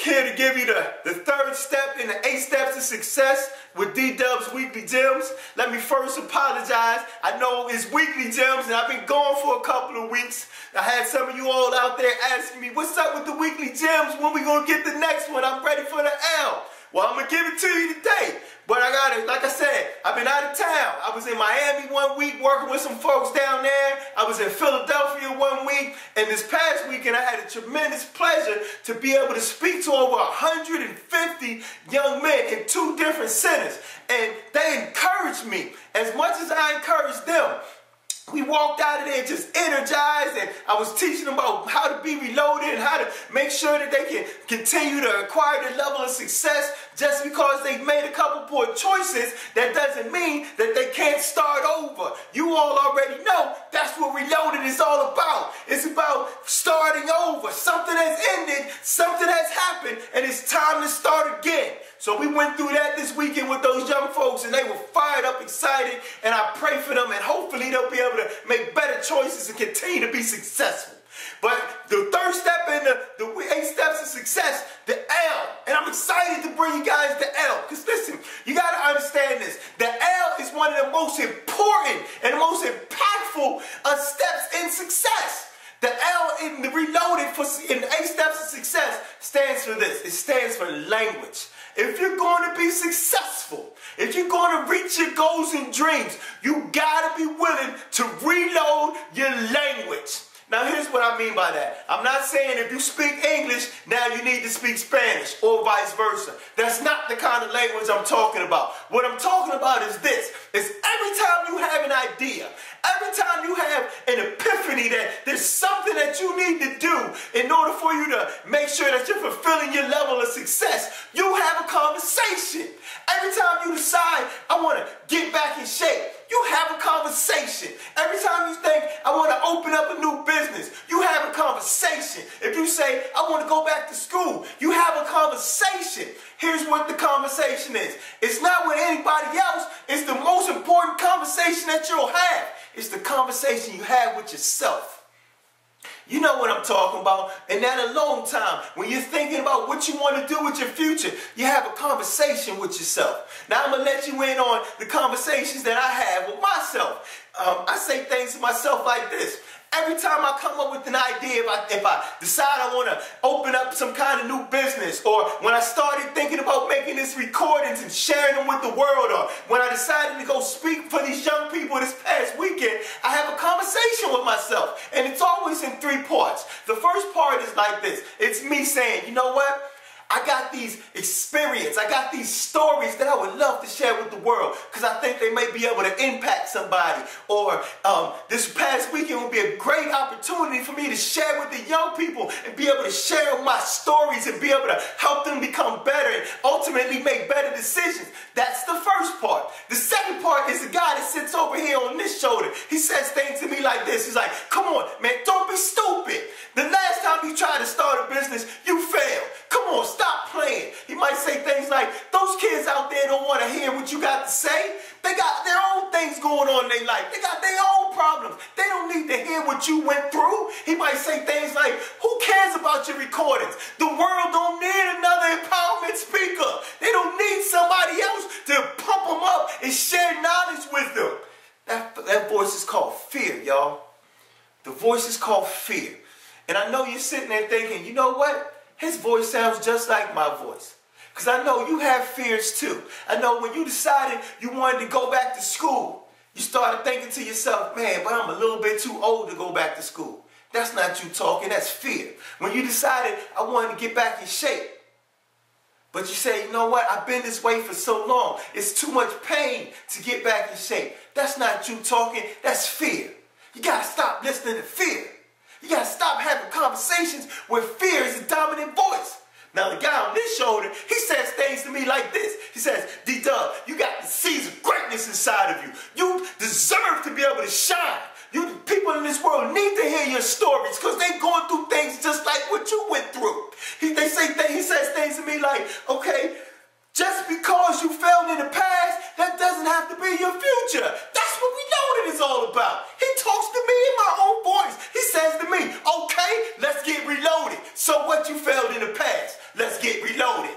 here to give you the third step in the 8 steps to success with D-Dub's Weekly Gems. Let me first apologize. I know it's Weekly Gems and I've been gone for a couple of weeks. I had some of you all out there asking me, what's up with the Weekly Gems? When we gonna get the next one? I'm ready for the L. Well, I'm gonna give it to you today. But I got it, like I said, I've been out of town. I was in Miami 1 week working with some folks down there. I was in Philadelphia 1 week. And this past weekend, I had a tremendous pleasure to be able to speak to over 150 young men in 2 different centers. And they encouraged me as much as I encouraged them. We walked out of there just energized, and I was teaching them about how to be reloaded and how to make sure that they can continue to acquire their level of success. Just because they've made a couple poor choices, that doesn't mean that they can't start over. You all already know that's what reloaded is all about. It's about starting over. Something has ended, something has happened, and it's time to start again. So we went through that this weekend with those young folks, and they were fired up, excited, and I pray for them, and hopefully they'll be able to make better choices and continue to be successful. But the third step in the 8 steps of success, the L, and I'm excited to bring you guys the L, because listen, you got to understand this. The L is one of the most important and the most impactful steps in success. The L in the reloaded in the 8 steps of success stands for this. It stands for language. If you're going to be successful, if you're going to reach your goals and dreams, you got to be willing to reload your language. Now here's what I mean by that. I'm not saying if you speak English, now you need to speak Spanish or vice versa. That's not the kind of language I'm talking about. What I'm talking about is this. Is every time you have an idea, every time you have an epiphany that there's something that you need to do in order for you to make sure that you're fulfilling your level of success, you have a conversation. Every time you decide, I want to get back in shape, you have a conversation. Every time you think, I want to open up a new business, you have a conversation. If you say, I want to go back to school, you have a conversation. Here's what the conversation is. It's not with anybody else. It's the most important conversation that you'll have. It's the conversation you have with yourself. You know what I'm talking about. And that alone time, when you're thinking about what you want to do with your future, you have a conversation with yourself. Now I'm going to let you in on the conversations that I have with myself. I say things to myself like this. Every time I come up with an idea, if I decide I want to open up some kind of new business, or when I started thinking about making these recordings and sharing them with the world, or when I decided to go speak for these young people this past weekend, I have a conversation with myself. And it's always in 3 parts. The first part is like this. It's me saying, you know what? I got these experiences, I got these stories that I would love to share with the world because I think they may be able to impact somebody. Or this past weekend would be a great opportunity for me to share with the young people and be able to share my stories and be able to help them become better and ultimately make better decisions. That's the first part. The second part is the guy that sits over here on this shoulder. He says things to me like this. He's like, come on, man, don't be stupid. The last time you tried to start a business, you failed. Come on, stop playing. He might say things like, those kids out there don't want to hear what you got to say. They got their own things going on in their life. They got their own problems. They don't need to hear what you went through. He might say things like, who cares about your recordings? The world don't need another empowerment speaker. They don't need somebody else to pump them up and share knowledge with them. That voice is called fear, y'all. The voice is called fear. And I know you're sitting there thinking, you know what? His voice sounds just like my voice. Because I know you have fears too. I know when you decided you wanted to go back to school, you started thinking to yourself, man, but I'm a little bit too old to go back to school. That's not you talking, that's fear. When you decided I wanted to get back in shape, but you say, you know what, I've been this way for so long. It's too much pain to get back in shape. That's not you talking, that's fear. You got to stop listening to fear. You got to stop having conversations where fear is the dominant voice. Now the guy on this shoulder, he says things to me like this. He says, D-Dub, you got the seeds of greatness inside of you. You deserve to be able to shine. People in this world need to hear your stories because they're going through things just like what you went through. He says things to me like, okay, just because you failed in the past, that doesn't have to be your future. That's what Reloaded is all about. He talks to me in my own voice. He says to me, okay, let's get reloaded. So what, you failed in the past? Let's get reloaded.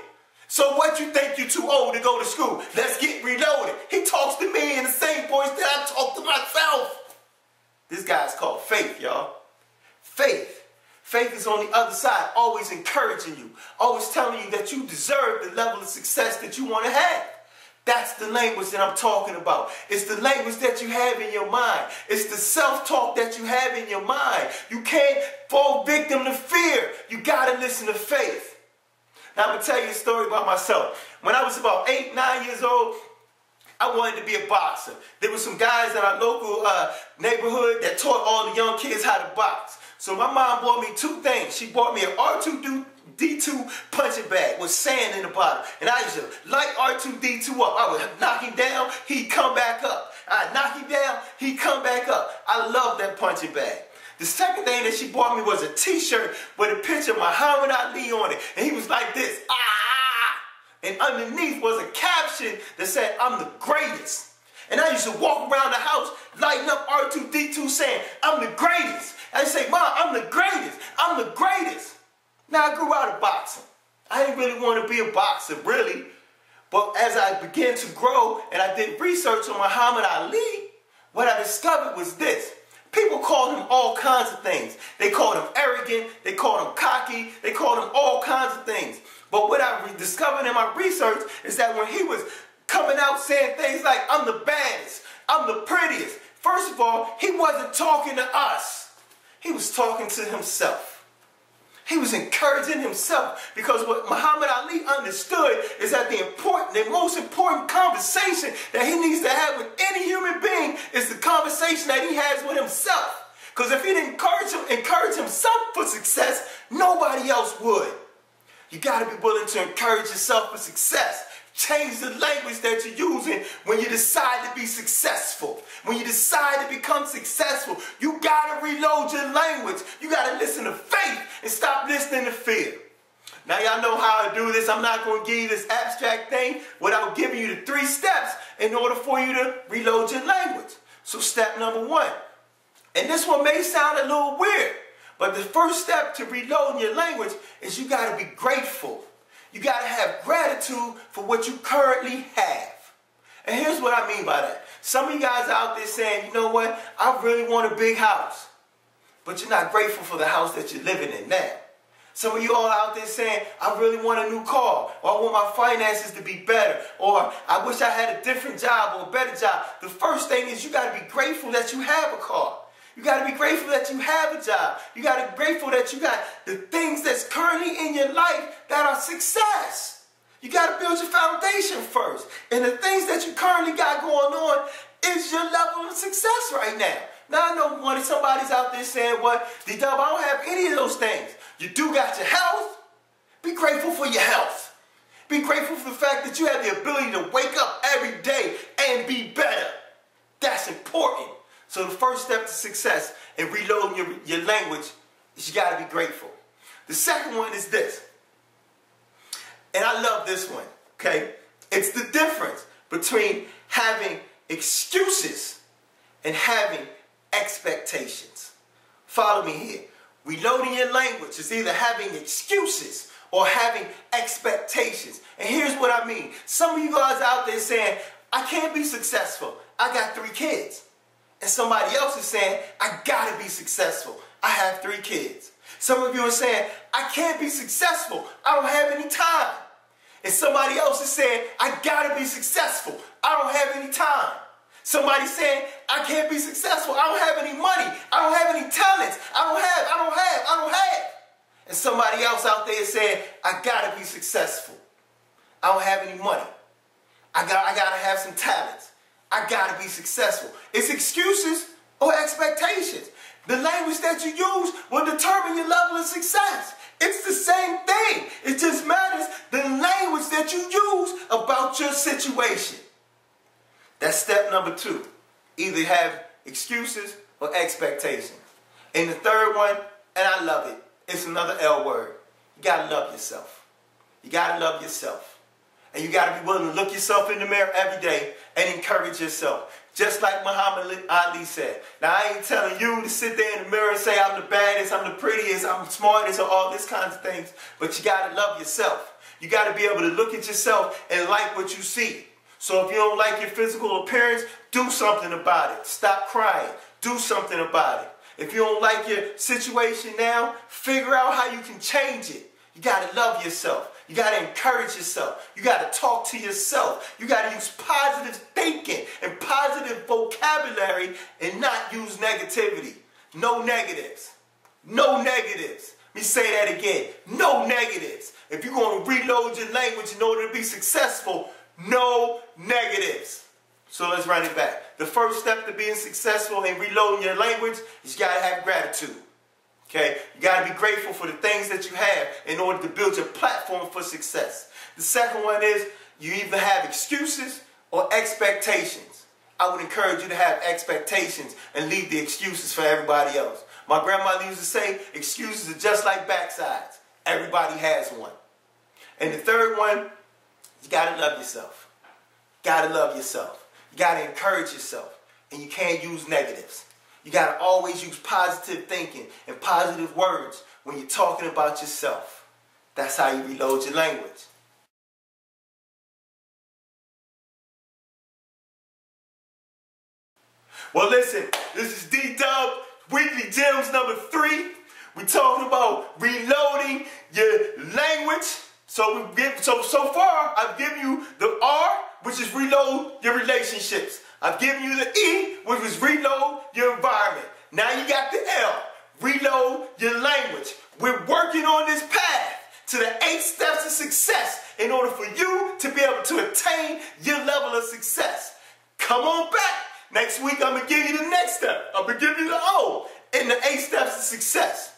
So what you think you're too old to go to school? Let's get reloaded. He talks to me in the same voice that I talk to myself. This guy's called faith, y'all. Faith. Faith is on the other side, always encouraging you, always telling you that you deserve the level of success that you want to have. That's the language that I'm talking about. It's the language that you have in your mind. It's the self-talk that you have in your mind. You can't fall victim to fear. You got to listen to faith. Now, I'm going to tell you a story about myself. When I was about 8, 9 years old, I wanted to be a boxer. There were some guys in our local neighborhood that taught all the young kids how to box. So my mom bought me 2 things. She bought me an R2-D2 punching bag with sand in the bottom. And I used to light R2-D2 up. I would knock him down, he'd come back up. I'd knock him down, he'd come back up. I love that punching bag. The second thing that she bought me was a t-shirt with a picture of Muhammad Ali on it. And he was like this, ah! And underneath was a caption that said, I'm the greatest. And I used to walk around the house lighting up R2-D2 saying, I'm the greatest. And I say, Mom, I'm the greatest. I'm the greatest. Now I grew out of boxing. I didn't really want to be a boxer, really. But as I began to grow and I did research on Muhammad Ali, what I discovered was this. People called him all kinds of things. They called him arrogant. They called him cocky. They called him all kinds of things. But what I discovered in my research is that when he was coming out saying things like, I'm the baddest, I'm the prettiest, first of all, he wasn't talking to us. He was talking to himself. He was encouraging himself, because what Muhammad Ali understood is that the most important conversation that he needs to have with any human being is the conversation that he has with himself. Because if he didn't encourage himself for success, nobody else would. You got to be willing to encourage yourself for success. Change the language that you're using when you decide to be successful. When you decide to become successful, you got to reload your language. You got to listen to faith and stop listening to fear. Now, y'all know how I do this. I'm not going to give you this abstract thing without giving you the 3 steps in order for you to reload your language. So step number 1. And this one may sound a little weird, but the first step to reloading your language is you got to be grateful. You got to have gratitude for what you currently have. And here's what I mean by that. Some of you guys out there saying, you know what, I really want a big house. But you're not grateful for the house that you're living in now. Some of you all out there saying, I really want a new car, or I want my finances to be better, or I wish I had a different job or a better job. The first thing is you got to be grateful that you have a car. You got to be grateful that you have a job. You got to be grateful that you got the things that's currently in your life that are success. You got to build your foundation first. And the things that you currently got going on is your level of success right now. Now I know when somebody's out there saying, well, D-Dub, I don't have any of those things. You do got your health. Be grateful for your health. Be grateful for the fact that you have the ability to wake up every day and be better. That's important. So the first step to success in reloading your language is you got to be grateful. The second one is this. And I love this one, okay? It's the difference between having excuses and having expectations. Follow me here. Reloading your language is either having excuses or having expectations. And here's what I mean. Some of you guys out there saying, I can't be successful. I got 3 kids. And somebody else is saying, I gotta be successful. I have 3 kids. Some of you are saying, I can't be successful. I don't have any time. And somebody else is saying, I gotta be successful. I don't have any time. Somebody's saying, I can't be successful. I don't have any money. I don't have any talents. I don't have. And somebody else out there is saying, I gotta be successful. I don't have any money. I gotta have some talents. I gotta be successful. It's excuses or expectations. The language that you use will determine your level of success. It's the same thing. It just matters the language that you use about your situation. That's step number 2. Either have excuses or expectations. And the third one, and I love it, it's another L word. You gotta love yourself. You gotta love yourself. And you got to be willing to look yourself in the mirror every day and encourage yourself. Just like Muhammad Ali said. Now, I ain't telling you to sit there in the mirror and say, I'm the baddest, I'm the prettiest, I'm the smartest, or all this kinds of things. But you got to love yourself. You got to be able to look at yourself and like what you see. So if you don't like your physical appearance, do something about it. Stop crying. Do something about it. If you don't like your situation now, figure out how you can change it. You got to love yourself. You got to encourage yourself. You got to talk to yourself. You got to use positive thinking and positive vocabulary and not use negativity. No negatives. No negatives. Let me say that again. No negatives. If you're going to reload your language in order to be successful, no negatives. So let's run it back. The first step to being successful in reloading your language is you got to have gratitude. Okay? You got to be grateful for the things that you have in order to build your platform for success. The second one is you either have excuses or expectations. I would encourage you to have expectations and leave the excuses for everybody else. My grandmother used to say, excuses are just like backsides. Everybody has one. And the third one, you got to love yourself. Got to love yourself. You got to encourage yourself. And you can't use negatives. You got to always use positive thinking and positive words when you're talking about yourself. That's how you reload your language. Well, listen, this is D-Dub, Weekly Gems number 3. We're talking about reloading your language. So far, I've given you the R, which is reload your relationships. I've given you the E, which is reload your environment. Now you got the L, reload your language. We're working on this path to the 8 steps of success in order for you to be able to attain your level of success. Come on back. Next week, I'm going to give you the next step. I'm going to give you the O in the 8 steps of success.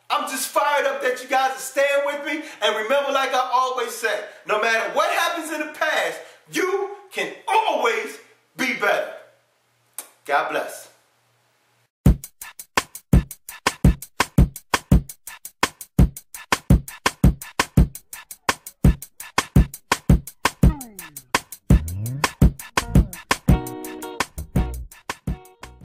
I'm just fired up that you guys are staying with me. And remember, like I always say, no matter what happens in the past, you can always be better. God bless.